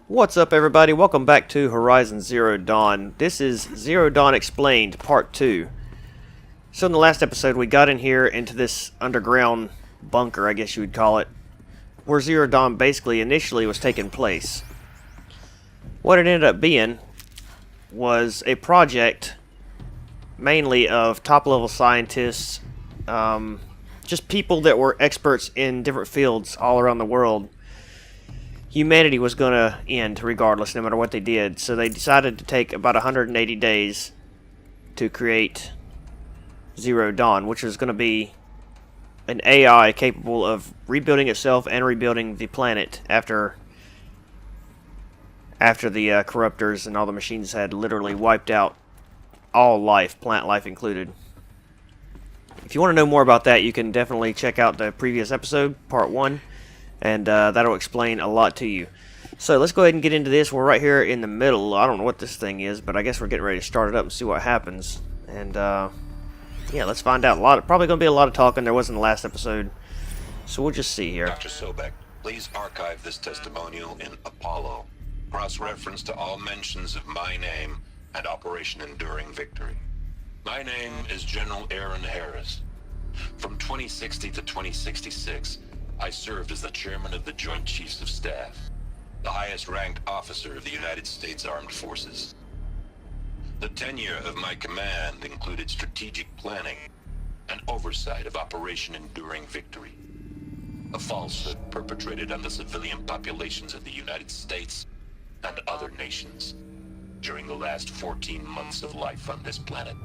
What's up, everybody? Welcome back to Horizon Zero Dawn. This is Zero Dawn Explained, Part 2. So in the last episode, we got in here into this underground bunker, I guess you would call it, where Zero Dawn basically initially was taking place. What it ended up being was a project mainly of top-level scientists, just people that were experts in different fields all around the world. Humanity was going to end regardless, no matter what they did. So they decided to take about 180 days to create Zero Dawn, which was going to be an AI capable of rebuilding itself and rebuilding the planet after the corruptors and all the machines had literally wiped out all life, plant life included. If you want to know more about that, you can definitely check out the previous episode, Part 1. And that'll explain a lot to you. So let's go ahead and get into this. We're right here in the middle. I don't know what this thing is, but I guess we're getting ready to start it up and see what happens. And yeah, let's find out. Probably going to be a lot of talking. There was in the last episode. So we'll just see here. Dr. Sobek, please archive this testimonial in Apollo. Cross-reference to all mentions of my name and Operation Enduring Victory. My name is General Aaron Harris. From 2060 to 2066, I served as the chairman of the Joint Chiefs of Staff, the highest-ranked officer of the United States Armed Forces. The tenure of my command included strategic planning and oversight of Operation Enduring Victory, a falsehood perpetrated on the civilian populations of the United States and other nations during the last 14 months of life on this planet.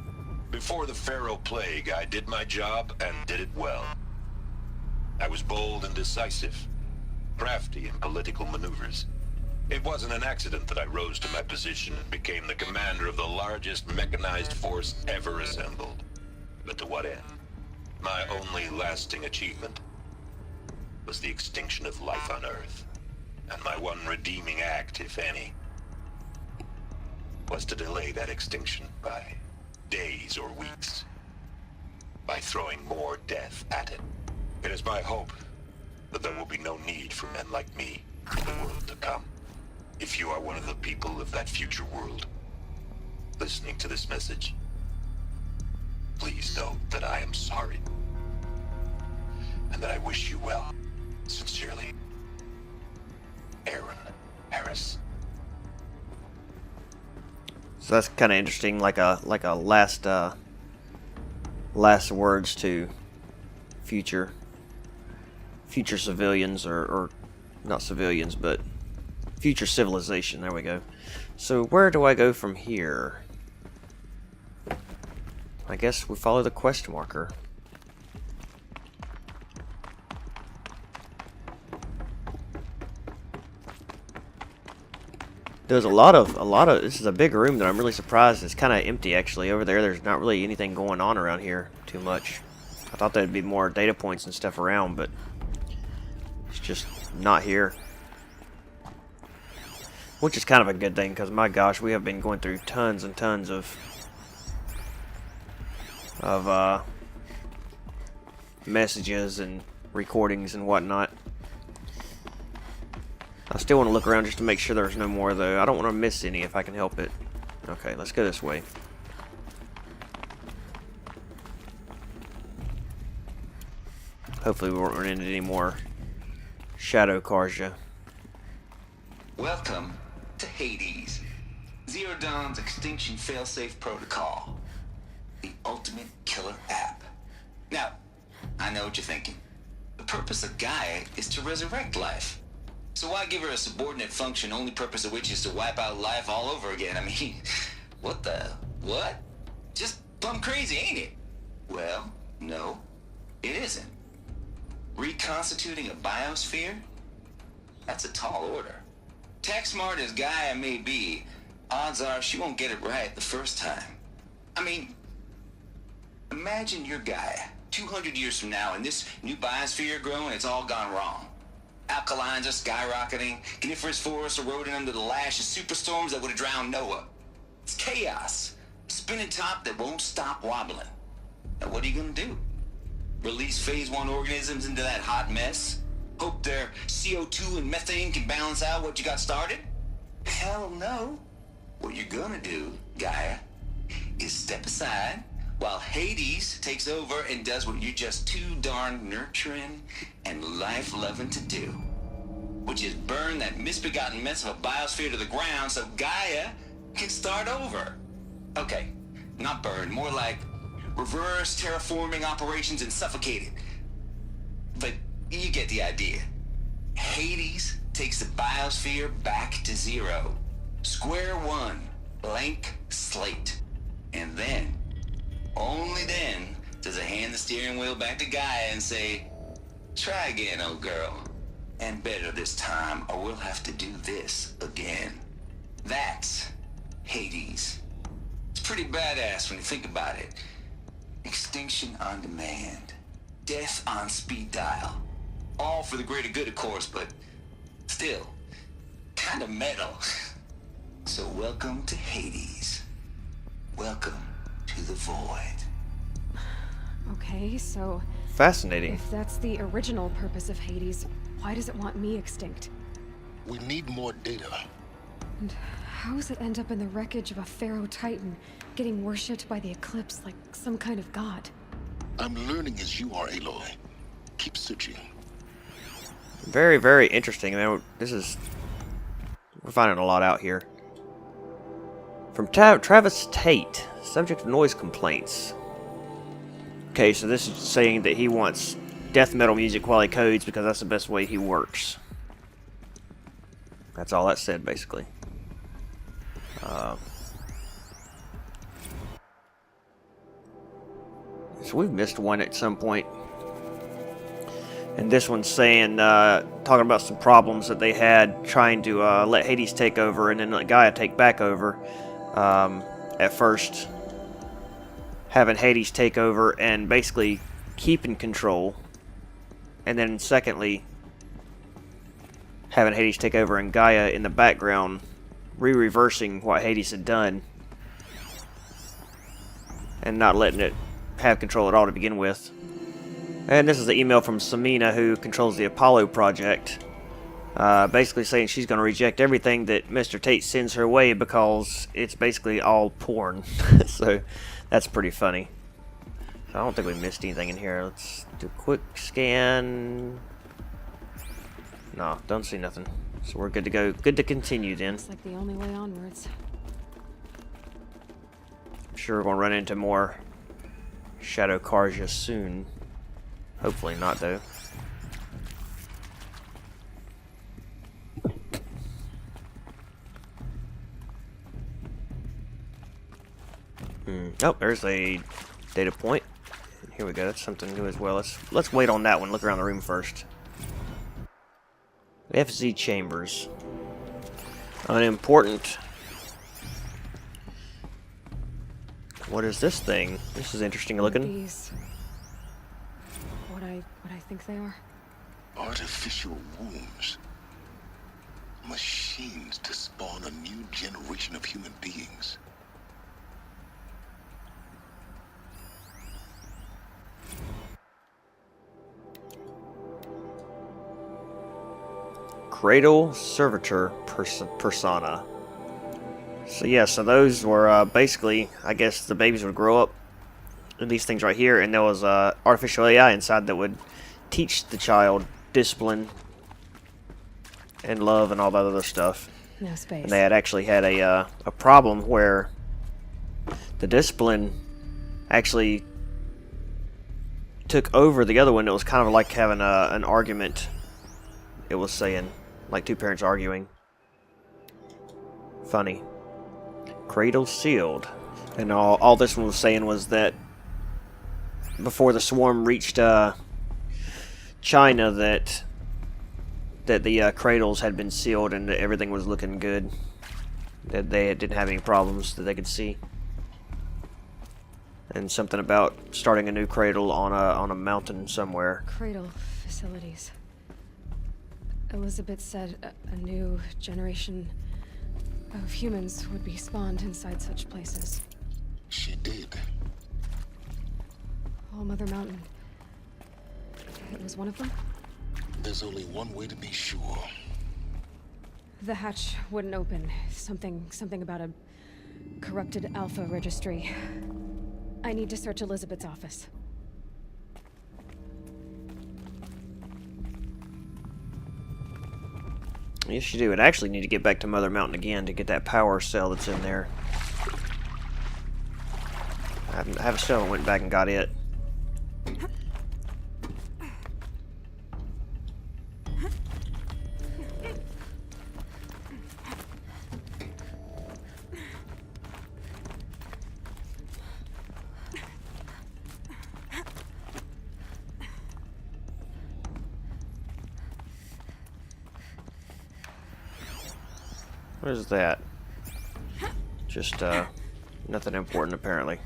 Before the Pharaoh Plague, I did my job and did it well. I was bold and decisive, crafty in political maneuvers. It wasn't an accident that I rose to my position and became the commander of the largest mechanized force ever assembled. But to what end? My only lasting achievement was the extinction of life on Earth. And my one redeeming act, if any, was to delay that extinction by days or weeks, by throwing more death at it. It is my hope that there will be no need for men like me in the world to come. If you are one of the people of that future world listening to this message, please know that I am sorry and that I wish you well. Sincerely, Aaron Harris. So that's kind of interesting, like a last words to future civilians, or not civilians, but future civilization. There we go. So where do I go from here? I guess we follow the quest marker. There's a lot of this is a big room that I'm really surprised it's kind of empty actually. Over there's not really anything going on around here too much. I thought there'd be more data points and stuff around, but it's just not here. Which is kind of a good thing, because my gosh, we have been going through tons and tons of messages and recordings and whatnot. I still want to look around just to make sure there's no more, though. I don't want to miss any if I can help it. Okay, let's go this way. Hopefully we won't run into any more shadow Karja. Welcome to Hades, Zero Dawn's extinction failsafe protocol, the ultimate killer app. Now, I know what you're thinking. The purpose of Gaia is to resurrect life. So why give her a subordinate function, only purpose of which is to wipe out life all over again? I mean, what? Just plumb crazy, ain't it? Well, no, it isn't. Reconstituting a biosphere? That's a tall order. Tech smart as Gaia may be, odds are she won't get it right the first time. I mean, imagine you're Gaia, 200 years from now, and this new biosphere growing, it's all gone wrong. Alkalines are skyrocketing, coniferous forests eroding under the lash of superstorms that would have drowned Noah. It's chaos, a spinning top that won't stop wobbling. Now what are you gonna do? Release phase 1 organisms into that hot mess? Hope their CO2 and methane can balance out what you got started? Hell no. What you're gonna do, Gaia, is step aside while Hades takes over and does what you're just too darn nurturing and life-loving to do, which is burn that misbegotten mess of a biosphere to the ground so Gaia can start over. Okay, not burn, more like reverse terraforming operations and suffocate it. But you get the idea. Hades takes the biosphere back to zero. Square one, blank slate. And then, only then, does it hand the steering wheel back to Gaia and say, try again, old girl. And better this time, or we'll have to do this again. That's Hades. It's pretty badass when you think about it. Extinction on demand. Death on speed dial. All for the greater good, of course, but still, kind of metal. So welcome to Hades. Welcome to the void. Okay, so Fascinating. if that's the original purpose of Hades, why does it want me extinct? We need more data. And how does it end up in the wreckage of a pharaoh titan, getting worshipped by the eclipse like some kind of god? I'm learning as you are, Aloy. Keep searching. Very, very interesting. I mean, we're finding a lot out here. From Travis Tate, subject of noise complaints. Okay, so this is saying that he wants death metal music while he codes because that's the best way he works. That's all that said, basically. So we've missed one at some point. And this one's saying, talking about some problems that they had trying to let Hades take over and then let Gaia take back over. At first, having Hades take over and basically keep in control. And then secondly, having Hades take over and Gaia in the background, reversing what Hades had done. And not letting it have control at all to begin with. And this is an email from Samina, who controls the Apollo project. Basically saying she's going to reject everything that Mr. Tate sends her way because it's basically all porn. So that's pretty funny. So I don't think we missed anything in here. Let's do a quick scan. No, don't see nothing. So we're good to go. Good to continue then. It's like the only way onwards. I'm sure we're going to run into more Shadow Karja soon. Hopefully not, though. Oh, there's a data point. Here we go. That's something new as well. Let's wait on that one. Look around the room first. FZ chambers. Unimportant. What is this thing? This is interesting looking. These, what I think they are. Artificial wombs. Machines to spawn a new generation of human beings. Cradle servitor persona. So yeah, so those were basically, I guess the babies would grow up in these things right here, and there was artificial AI inside that would teach the child discipline and love and all that other stuff. No space. And they had actually had a problem where the discipline actually took over the other one. It was kind of like having an argument. It was saying, like two parents arguing. Funny. Cradle sealed. And all this one was saying was that before the swarm reached China, that the cradles had been sealed and that everything was looking good. That they didn't have any problems that they could see. And something about starting a new cradle on a mountain somewhere. Cradle facilities. Elizabeth said a new generation of humans would be spawned inside such places. She did. All Mother Mountain. It was one of them? There's only one way to be sure. The hatch wouldn't open. Something about a corrupted alpha registry. I need to search Elizabeth's office. Yes, you do. I actually need to get back to Mother Mountain again to get that power cell that's in there. I have a still went back and got it. What is that? Just, nothing important, apparently.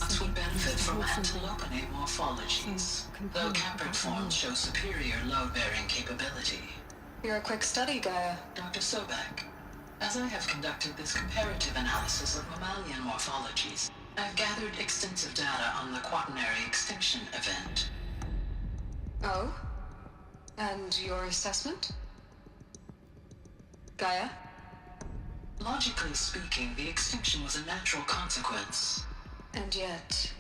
Nuts would benefit from antelope morphologies, though caprid forms show superior load-bearing capability. You're a quick study, Gaia. Dr. Sobek, as I have conducted this comparative analysis of mammalian morphologies, I've gathered extensive data on the quaternary extinction event. Oh? And your assessment? Gaia? Logically speaking, the extinction was a natural consequence. And yet...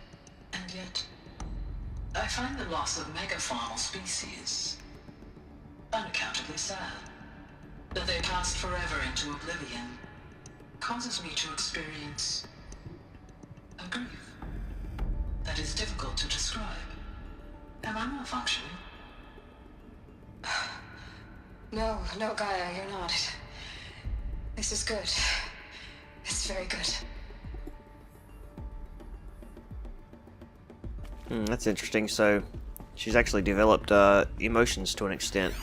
And yet, I find the loss of megafaunal species unaccountably sad. That they passed forever into oblivion causes me to experience a grief that is difficult to describe. Am I malfunctioning? No, Gaia, you're not. This is good. It's very good. That's interesting. So, she's actually developed emotions to an extent.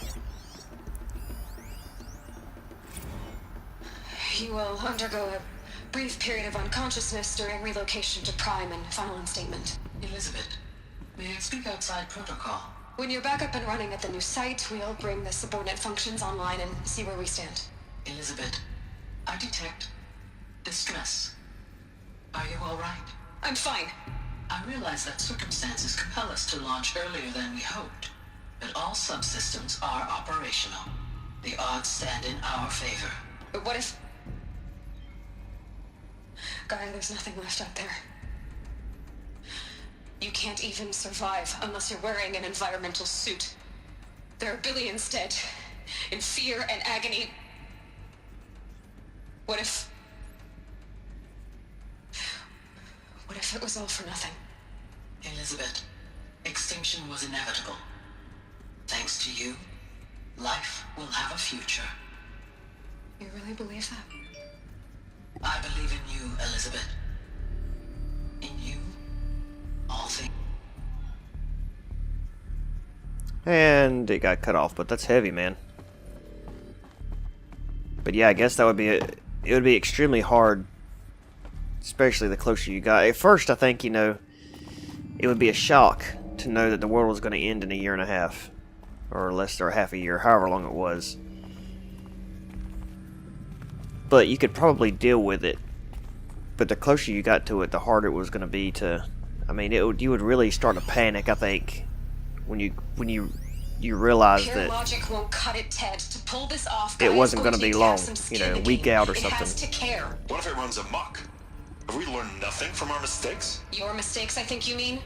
You will undergo a brief period of unconsciousness during relocation to Prime and final instatement. Elizabeth, may I speak outside protocol? When you're back up and running at the new site, we'll bring the subordinate functions online and see where we stand. Elizabeth, I detect distress. Are you all right? I'm fine. I realize that circumstances compel us to launch earlier than we hoped, but all subsystems are operational. The odds stand in our favor. But what if... Gaia, there's nothing left out there. You can't even survive unless you're wearing an environmental suit. There are billions dead, in fear and agony. What if it was all for nothing? Elizabeth, extinction was inevitable. Thanks to you, life will have a future. You really believe that? I believe in you, Elizabeth. In you, all things. And it got cut off, but that's heavy, man. But yeah, I guess that would be it would be extremely hard, especially the closer you got. At first, I think, it would be a shock to know that the world was going to end in a year and a half, or less, or half a year, however long it was. But you could probably deal with it. But the closer you got to it, the harder it was going to be to. I mean, you would really start to panic, I think, when you realize Pure that logic won't cut it, Ted. To pull this off, it wasn't going to be long, a week out or It something. has to care. What if it runs amok? Have we learned nothing from our mistakes? Your mistakes, I think you mean?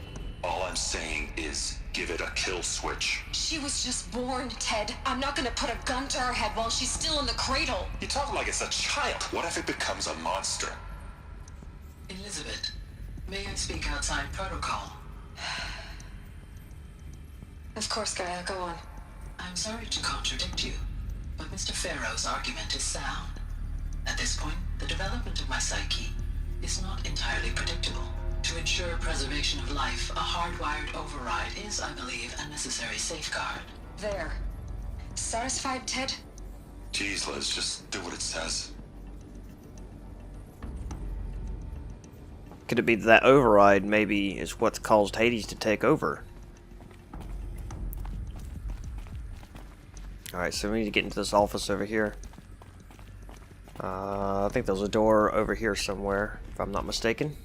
All I'm saying is, give it a kill switch. She was just born, Ted. I'm not gonna put a gun to her head while she's still in the cradle. You talk like it's a child. What if it becomes a monster? Elizabeth, may I speak outside protocol? Of course, Gaia, go on. I'm sorry to contradict you, but Mr. Farrow's argument is sound. At this point, the development of my psyche is not entirely predictable. To ensure preservation of life, a hardwired override is, I believe, a necessary safeguard. There. Satisfied, Ted? Jeez, Liz, just do what it says. Could it be that override maybe is what's caused Hades to take over? Alright, so we need to get into this office over here. I think there's a door over here somewhere, if I'm not mistaken.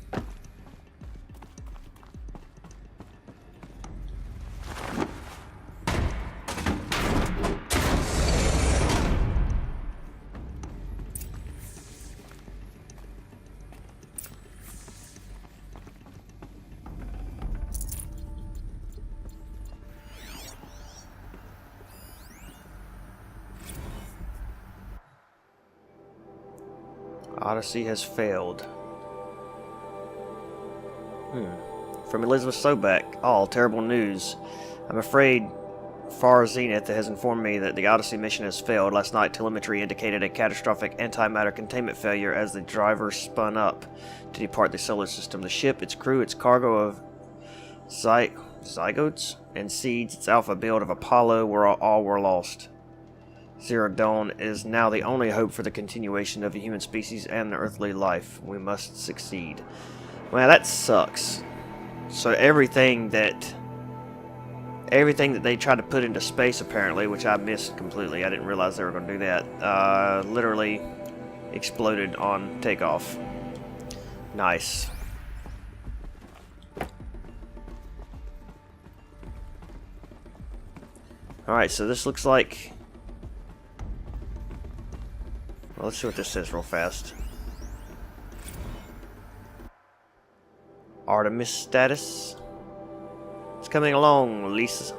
Odyssey has failed. From Elizabeth Sobek. Oh, terrible news. I'm afraid Far Zenith has informed me that the Odyssey mission has failed. Last night, telemetry indicated a catastrophic antimatter containment failure as the driver spun up to depart the solar system. The ship, its crew, its cargo of zygotes and seeds, its alpha build of Apollo all were lost. Zero Dawn is now the only hope for the continuation of the human species and the earthly life. We must succeed. Well, that sucks. So everything that they tried to put into space, apparently, which I missed completely, I didn't realize they were going to do that, literally exploded on takeoff. Nice. Alright, so this looks like... Well, let's see what this says real fast. Artemis status. It's coming along, Liz.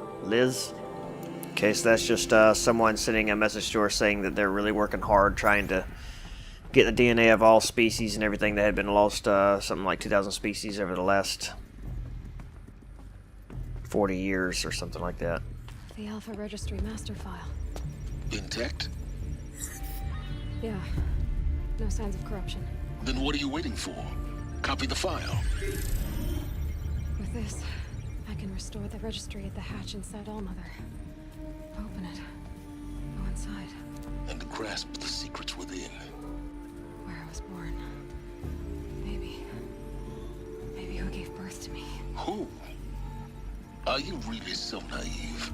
Okay, so that's just someone sending a message to her saying that they're really working hard trying to get the DNA of all species and everything that had been lost, something like 2,000 species over the last 40 years or something like that. The Alpha Registry master file. Intact? Yeah. No signs of corruption. Then what are you waiting for? Copy the file. With this, I can restore the registry at the hatch inside Allmother. Open it. Go inside. And grasp the secrets within. Where I was born. Maybe who gave birth to me. Who? Are you really so naive?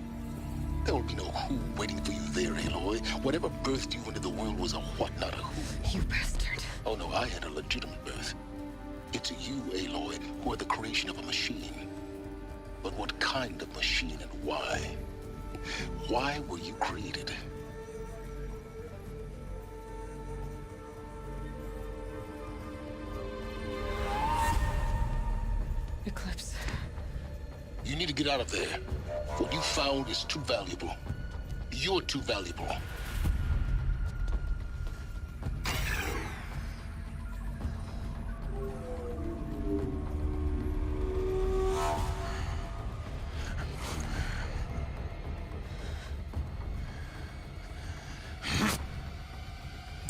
There will be no who waiting for you there, Aloy. Whatever birthed you into the world was a what, not a who. You bastard. Oh no, I had a legitimate birth. It's you, Aloy, who are the creation of a machine. But what kind of machine and why? Why were you created? Eclipse. You need to get out of there. What you found is too valuable. You're too valuable.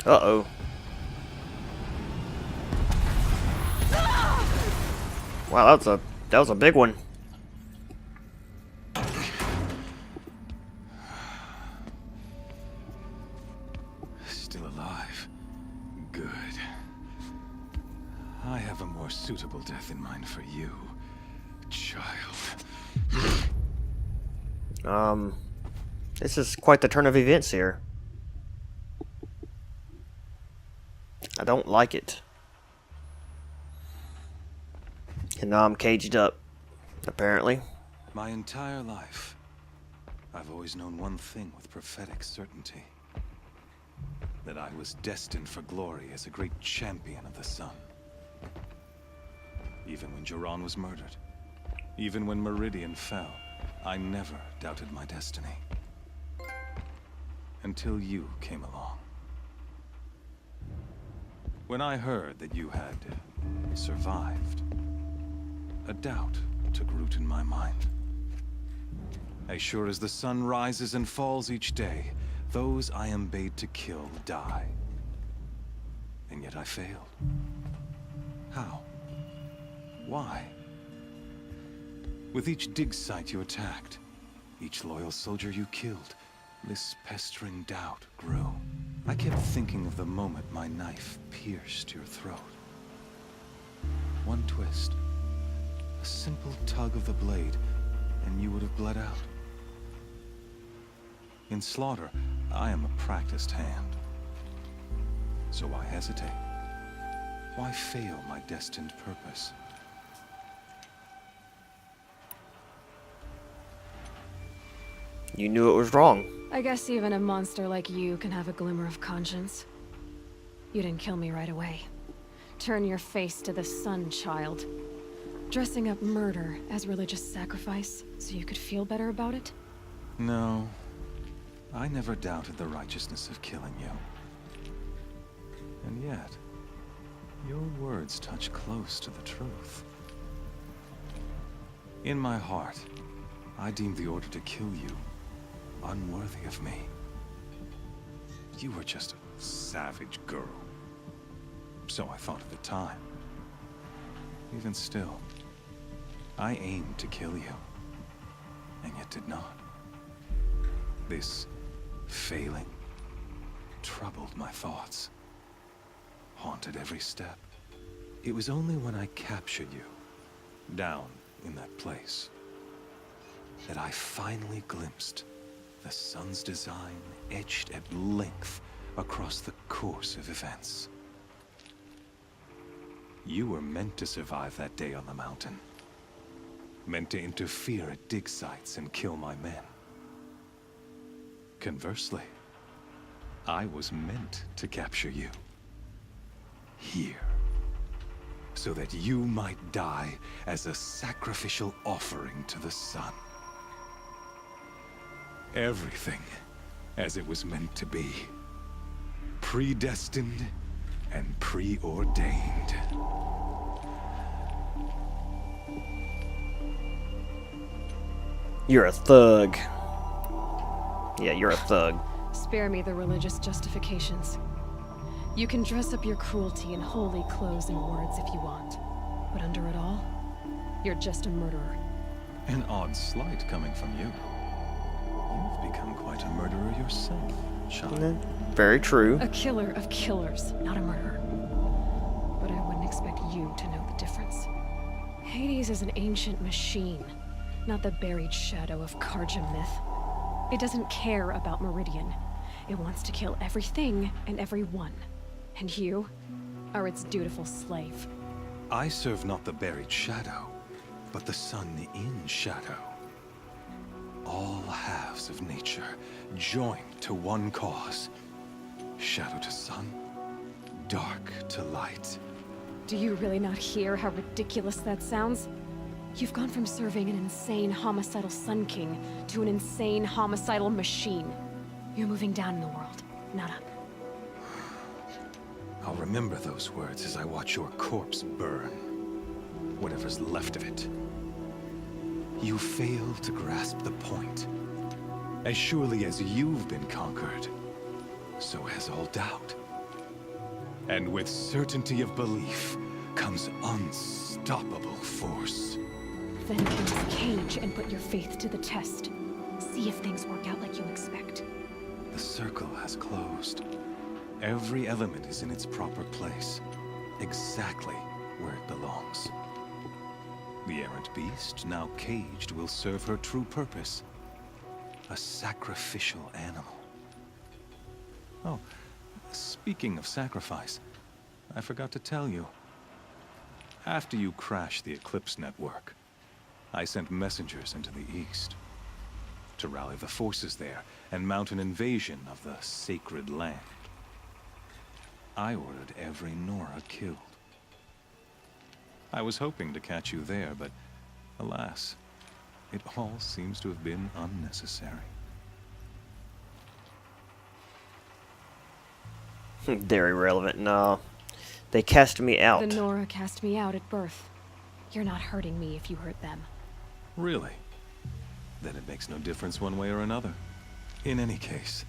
Uh-oh. Wow, that was a big one. Still alive. Good. I have a more suitable death in mind for you, child. This is quite the turn of events here. I don't like it. And now I'm caged up, apparently. My entire life, I've always known one thing with prophetic certainty. That I was destined for glory as a great champion of the sun. Even when Jiran was murdered, even when Meridian fell, I never doubted my destiny. Until you came along. When I heard that you had survived, a doubt took root in my mind. As sure as the sun rises and falls each day, those I am bade to kill die. And yet I failed. How? Why? With each dig site you attacked, each loyal soldier you killed, this pestering doubt grew. I kept thinking of the moment my knife pierced your throat. One twist, a simple tug of the blade, and you would have bled out. In slaughter, I am a practiced hand. So why hesitate? Why fail my destined purpose? You knew it was wrong. I guess even a monster like you can have a glimmer of conscience. You didn't kill me right away. Turn your face to the sun, child. Dressing up murder as religious sacrifice so you could feel better about it? No. I never doubted the righteousness of killing you. And yet, your words touch close to the truth. In my heart, I deemed the order to kill you unworthy of me. You were just a savage girl. So I thought at the time. Even still, I aimed to kill you, and yet did not. This failing troubled my thoughts, haunted every step. It was only when I captured you, down in that place, that I finally glimpsed the sun's design etched at length across the course of events. You were meant to survive that day on the mountain. Meant to interfere at dig sites and kill my men. Conversely, I was meant to capture you. Here. So that you might die as a sacrificial offering to the sun. Everything as it was meant to be. Predestined and preordained. You're a thug. Yeah, you're a thug. Spare me the religious justifications. You can dress up your cruelty in holy clothes and words if you want. But under it all, you're just a murderer. An odd slight coming from you. You've become quite a murderer yourself, child. Very true. A killer of killers, not a murderer. But I wouldn't expect you to know the difference. Hades is an ancient machine, not the buried shadow of Karja myth. It doesn't care about Meridian. It wants to kill everything and everyone. And you are its dutiful slave. I serve not the buried shadow, but the sun in shadow. All halves of nature joined to one cause. Shadow to sun, dark to light. Do you really not hear how ridiculous that sounds? You've gone from serving an insane homicidal Sun King to an insane homicidal machine. You're moving down in the world, not up. I'll remember those words as I watch your corpse burn. Whatever's left of it. You fail to grasp the point. As surely as you've been conquered, so has all doubt. And with certainty of belief comes unstoppable force. Then enter this cage and put your faith to the test. See if things work out like you expect. The circle has closed. Every element is in its proper place, exactly where it belongs. The errant beast, now caged, will serve her true purpose. A sacrificial animal. Oh, speaking of sacrifice, I forgot to tell you. After you crashed the Eclipse network, I sent messengers into the east to rally the forces there and mount an invasion of the sacred land. I ordered every Nora killed. I was hoping to catch you there, but alas, it all seems to have been unnecessary. They're irrelevant. No. They cast me out. The Nora cast me out at birth. You're not hurting me if you hurt them. Really? Then it makes no difference one way or another. In any case,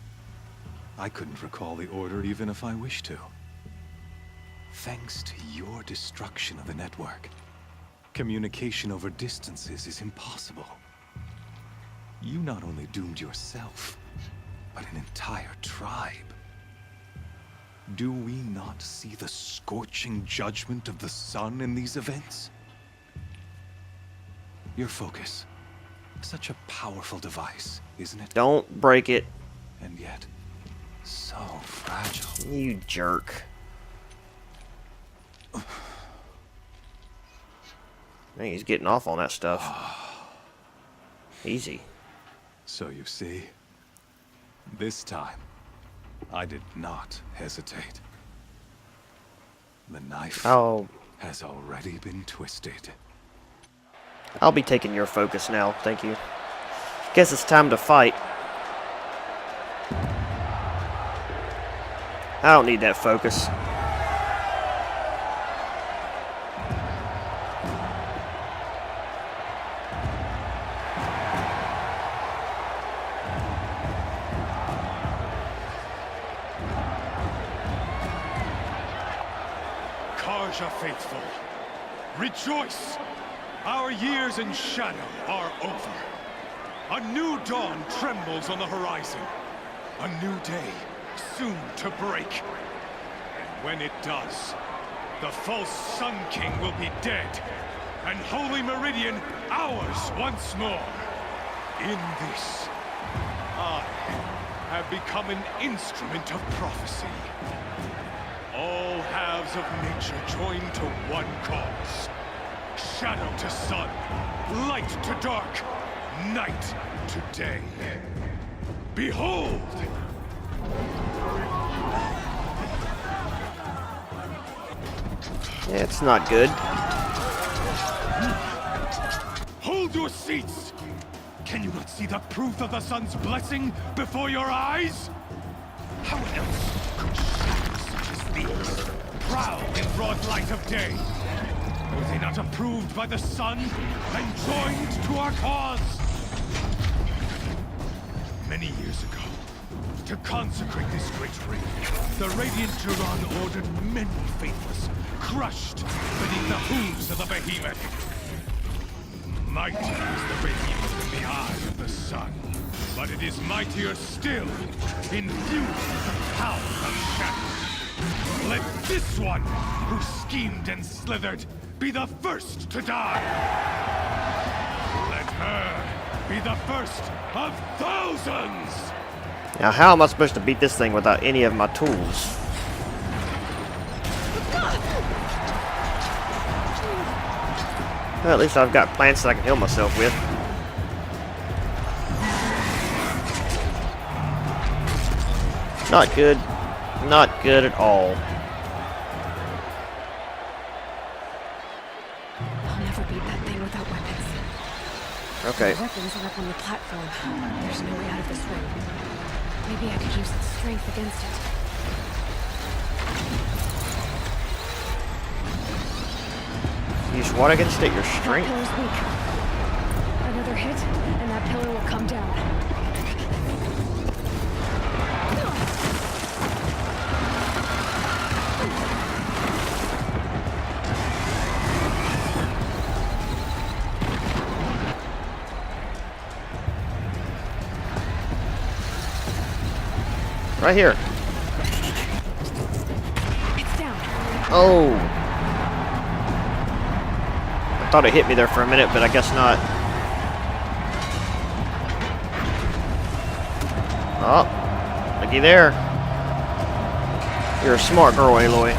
I couldn't recall the order even if I wished to. Thanks to your destruction of the network, communication over distances is impossible. You not only doomed yourself, but an entire tribe. Do we not see the scorching judgment of the sun in these events? Your focus. Such a powerful device, isn't it? Don't break it. And yet, so fragile. You jerk. Man, he's getting off on that stuff. Easy. So you see, this time, I did not hesitate. The knife has already been twisted. I'll be taking your focus now, thank you. Guess it's time to fight. I don't need that focus. Karja faithful, rejoice! Our years in shadow are over. A new dawn trembles on the horizon. A new day soon to break. And when it does, the false Sun King will be dead, and Holy Meridian ours once more. In this, I have become an instrument of prophecy. All halves of nature join to one cause. Shadow to sun, light to dark, night to day. Behold! Yeah, it's not good. Hold your seats! Can you not see the proof of the sun's blessing before your eyes? How else could shadows such as these prowl in broad light of day? Were they not approved by the sun and joined to our cause? Many years ago, to consecrate this great ring, the Radiant Turan ordered many faithless, crushed beneath the hooves of the behemoth. Mighty is the behemoth in the eye of the sun, but it is mightier still, infused with the power of shadow. Let this one, who schemed and slithered, be the first to die. Let her be the first of thousands! Now, how am I supposed to beat this thing without any of my tools? Well, at least I've got plants that I can heal myself with. Not good. Not good at all. I'll never beat that thing without weapons. Okay. The weapons are up on the platform. There's no way out of this room. Maybe I could use its strength against it. Use what against it? Your That strength? pillar's weak. Another hit, and that pillar will come down. Right here. It's down. Oh. I thought it hit me there for a minute, but I guess not. Oh. Looky there. You're a smart girl, Aloy.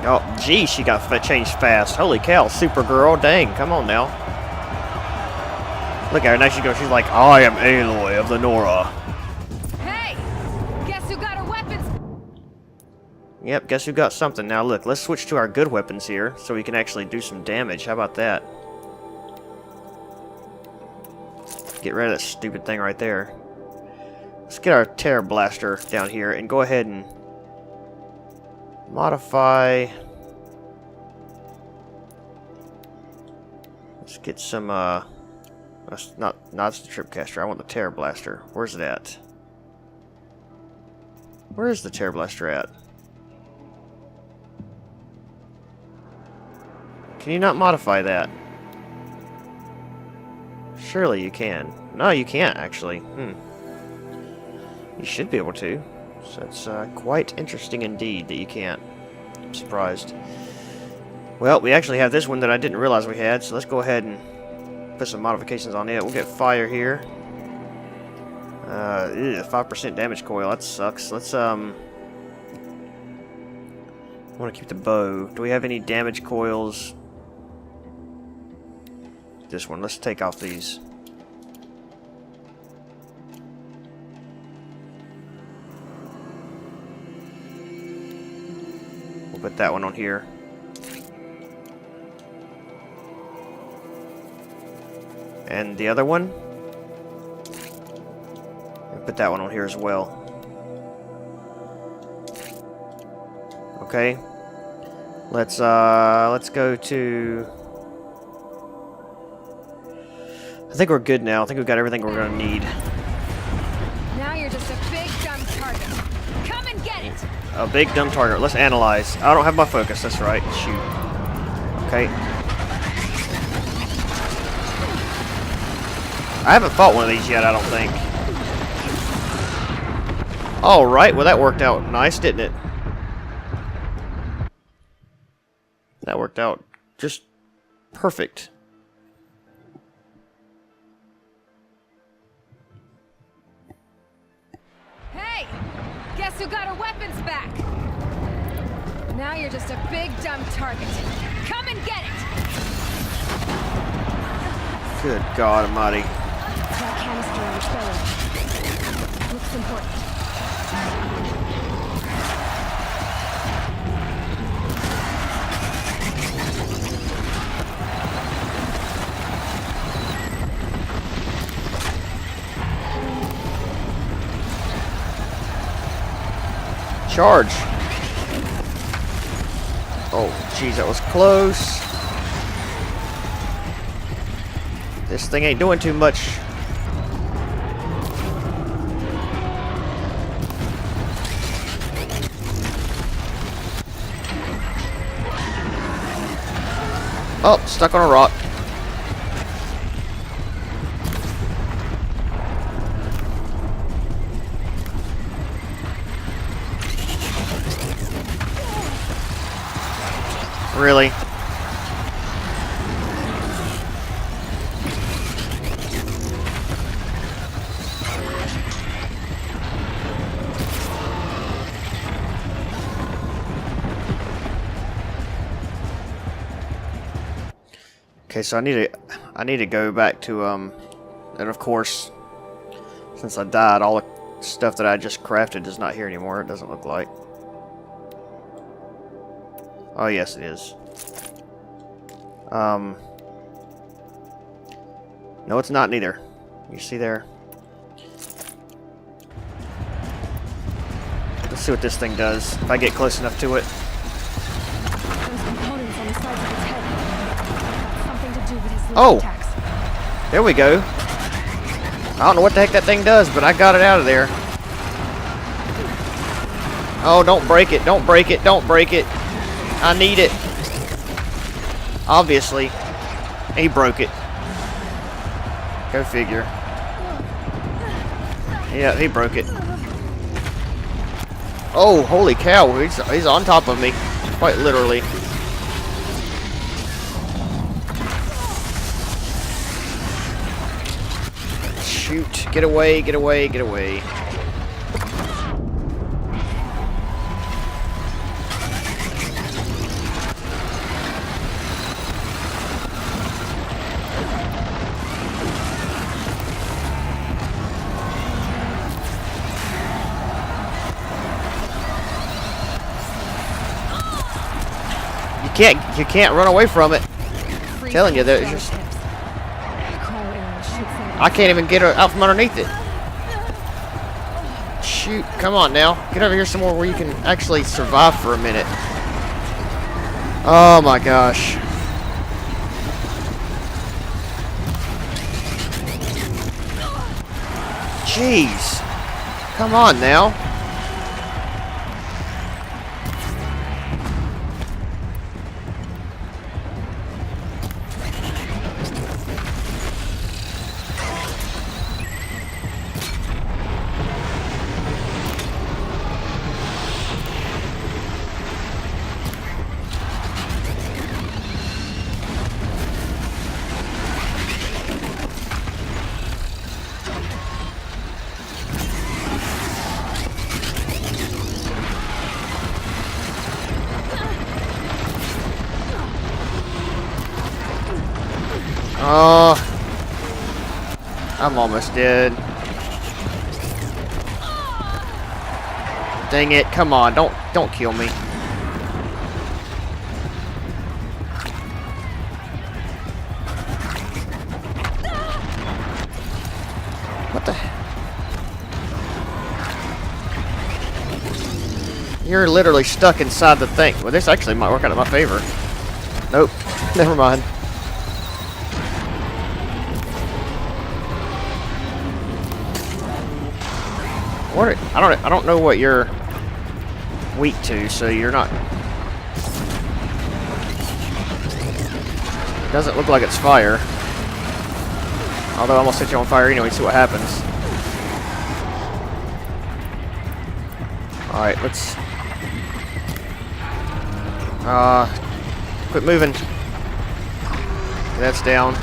Oh, gee, she got changed fast. Holy cow, Supergirl. Dang, come on now. Look at her, now she goes, she's like, I am Aloy of the Nora. Hey! Guess who got her weapons? Yep, guess who got something. Now look, let's switch to our good weapons here, so we can actually do some damage. How about that? Get rid of that stupid thing right there. Let's get our Terror Blaster down here, and go ahead and modify. Let's get some, that's not the Tripcaster. I want the Terror Blaster. Where's it at? Where is the Terror Blaster at? Can you not modify that? Surely you can. No, you can't, actually. You should be able to. So it's quite interesting indeed that you can't. I'm surprised. Well, we actually have this one that I didn't realize we had, so let's go ahead and put some modifications on it. We'll get fire here. 5% damage coil. That sucks. Let's I want to keep the bow. Do we have any damage coils? This one. Let's take off these. We'll put that one on here. And the other one? We'll put that one on here as well. Okay. Let's go to... I think we're good now. I think we've got everything we're gonna need. Now you're just a big dumb target. Come and get it! A big dumb target. Let's analyze. I don't have my focus. That's right. Shoot. Okay. I haven't fought one of these yet, I don't think. Alright, well that worked out nice, didn't it? That worked out just perfect. Hey! Guess who got her weapons back? Now you're just a big dumb target. Come and get it! Good God Almighty. That canister on its belly. Looks important. Charge. Oh, jeez, that was close. This thing ain't doing too much. Oh, stuck on a rock. Really? Okay, so I need to go back to and of course, since I died, all the stuff that I just crafted is not here anymore. It doesn't look like. Oh yes, it is. No, it's not neither. You see there? Let's see what this thing does. If I get close enough to it. Those components on the sides of his head. Something to do with his Oh! attacks. There we go. I don't know what the heck that thing does, but I got it out of there. Oh, don't break it. Don't break it. Don't break it. I need it. Obviously. He broke it. Go figure. Yeah, he broke it. Oh, holy cow. He's on top of me. Quite literally. Shoot. Get away, get away, get away. You can't run away from it. I'm telling you, there's just I can't even get her out from underneath it. Shoot, come on now. Get over here somewhere where you can actually survive for a minute. Oh my gosh. Jeez. Come on now. Oh, I'm almost dead. Dang it! Come on! Don't kill me. What the? You're literally stuck inside the thing. Well, this actually might work out in my favor. Nope. Never mind. What? I don't know what you're weak to, so you're not. It doesn't look like it's fire. Although I'm gonna set you on fire anyway, see what happens. Alright, let's quit moving. That's down.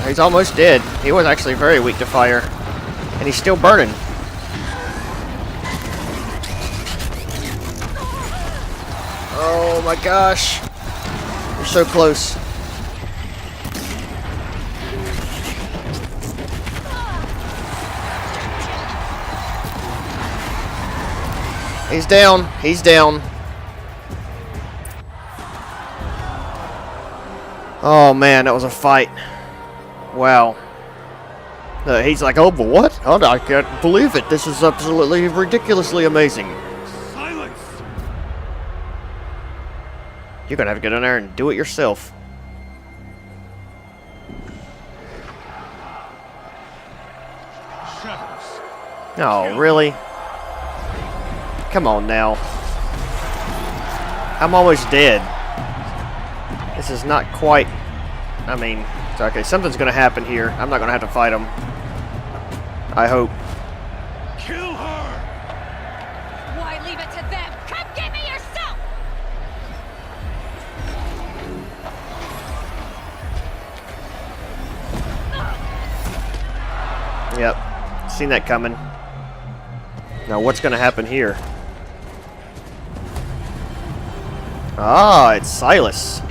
He's almost dead. He was actually very weak to fire. And he's still burning. Oh my gosh. You're so close. He's down. He's down. Oh man, that was a fight. Wow. He's like, oh, but what? Oh, I can't believe it. This is absolutely ridiculously amazing. Silence! You're gonna have to get in there and do it yourself. Shadows. Oh, really? Come on now. I'm almost dead. This is not quite... I mean, it's okay. Something's going to happen here. I'm not going to have to fight him. I hope. Kill her! Why leave it to them? Come get me yourself! Yep. Seen that coming. Now, what's going to happen here? Ah, it's Silas.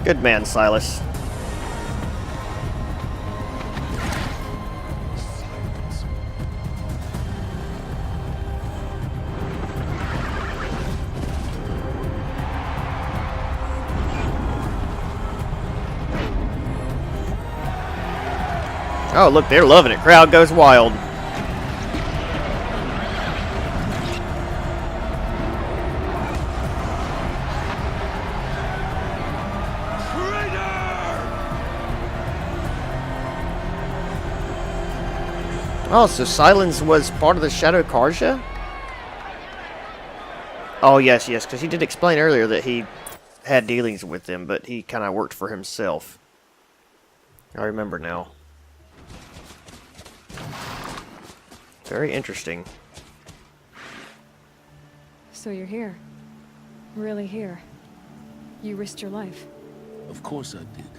Good man, Silas. Oh, look, they're loving it. Crowd goes wild. Oh, so Silence was part of the Shadow Karja? Oh, yes, yes, because he did explain earlier that he had dealings with them, but he kind of worked for himself. I remember now. Very interesting. So you're here. Really here. You risked your life. Of course I did.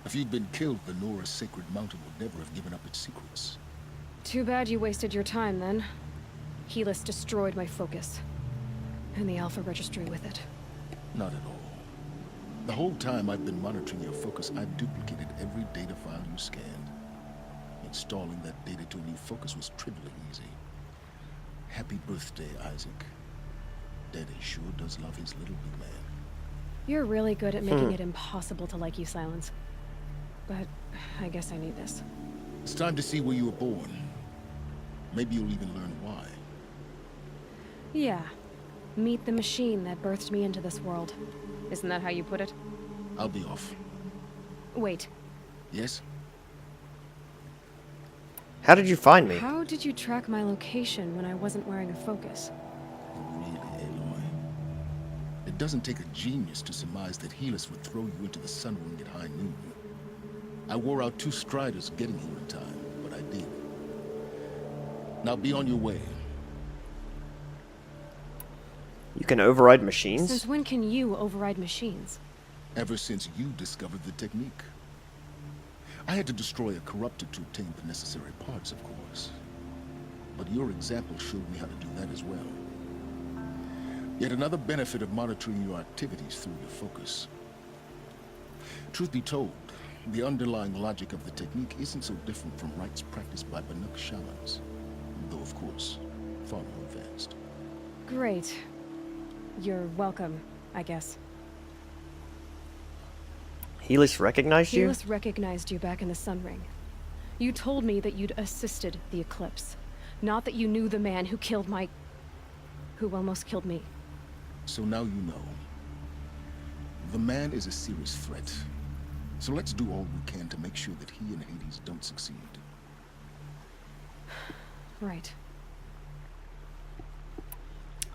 If you'd been killed, the Nora's sacred mountain would never have given up its secrets. Too bad you wasted your time then. Helis destroyed my focus. And the Alpha Registry with it. Not at all. The whole time I've been monitoring your focus, I've duplicated every data file you scanned. Installing that data to a new focus was trivially easy. Happy birthday, Isaac. Daddy sure does love his little big man. You're really good at making it impossible to like you, Silence. But I guess I need this. It's time to see where you were born. Maybe you'll even learn why. Yeah. Meet the machine that birthed me into this world. Isn't that how you put it? I'll be off. Wait. Yes? How did you find me? How did you track my location when I wasn't wearing a focus? Really, Aloy? It doesn't take a genius to surmise that Helis would throw you into the sun ring at high noon. I wore out 2 striders getting here in time, but I did. Now be on your way. You can override machines? Since when can you override machines? Ever since you discovered the technique. I had to destroy a corruptor to obtain the necessary parts, of course. But your example showed me how to do that as well. Yet another benefit of monitoring your activities through your focus. Truth be told, the underlying logic of the technique isn't so different from rites practiced by Banuk shamans, though of course, far more advanced. Great. You're welcome, I guess. Helis recognized you? Helis recognized you back in the Sun Ring. You told me that you'd assisted the eclipse. Not that you knew the man who killed my... who almost killed me. So now you know. The man is a serious threat. So let's do all we can to make sure that he and Hades don't succeed. Right.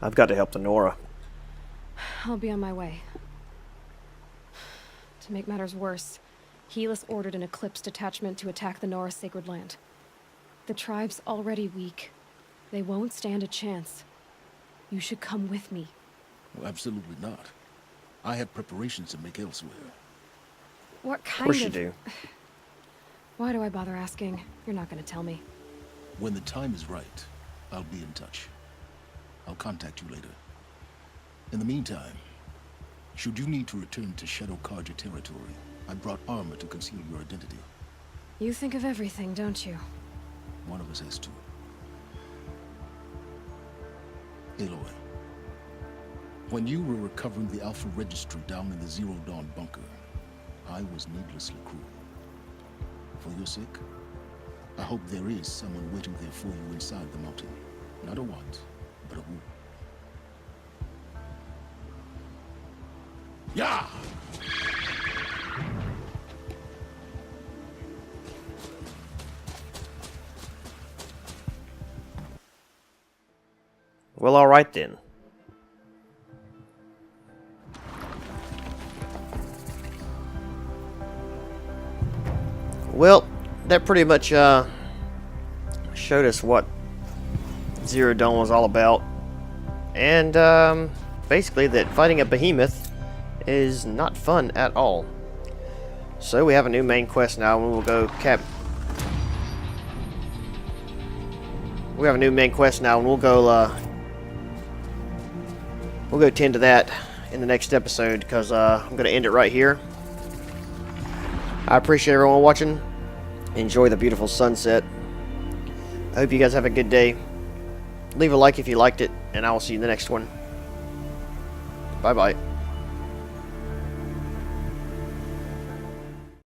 I've got to help the Nora. I'll be on my way. To make matters worse, Helis ordered an Eclipse detachment to attack the Nora Sacred Land. The tribe's already weak. They won't stand a chance. You should come with me. Well, absolutely not. I have preparations to make elsewhere. What kind Of course you do. Why do I bother asking? You're not gonna tell me. When the time is right, I'll be in touch. I'll contact you later. In the meantime, should you need to return to Shadow Karja territory, I brought armor to conceal your identity. You think of everything, don't you? One of us has to. Aloy, when you were recovering the Alpha Registry down in the Zero Dawn bunker, I was needlessly cruel. For your sake, I hope there is someone waiting there for you inside the mountain. Not a what, but a who. Yeah! Well, alright then. Well, that pretty much showed us what Zero Dawn was all about. And basically that fighting a behemoth is not fun at all. So we have a new main quest now, and we'll go We have a new main quest now, and we'll go tend to that in the next episode, because I'm going to end it right here. I appreciate everyone watching. Enjoy the beautiful sunset. I hope you guys have a good day. Leave a like if you liked it, and I will see you in the next one. Bye-bye.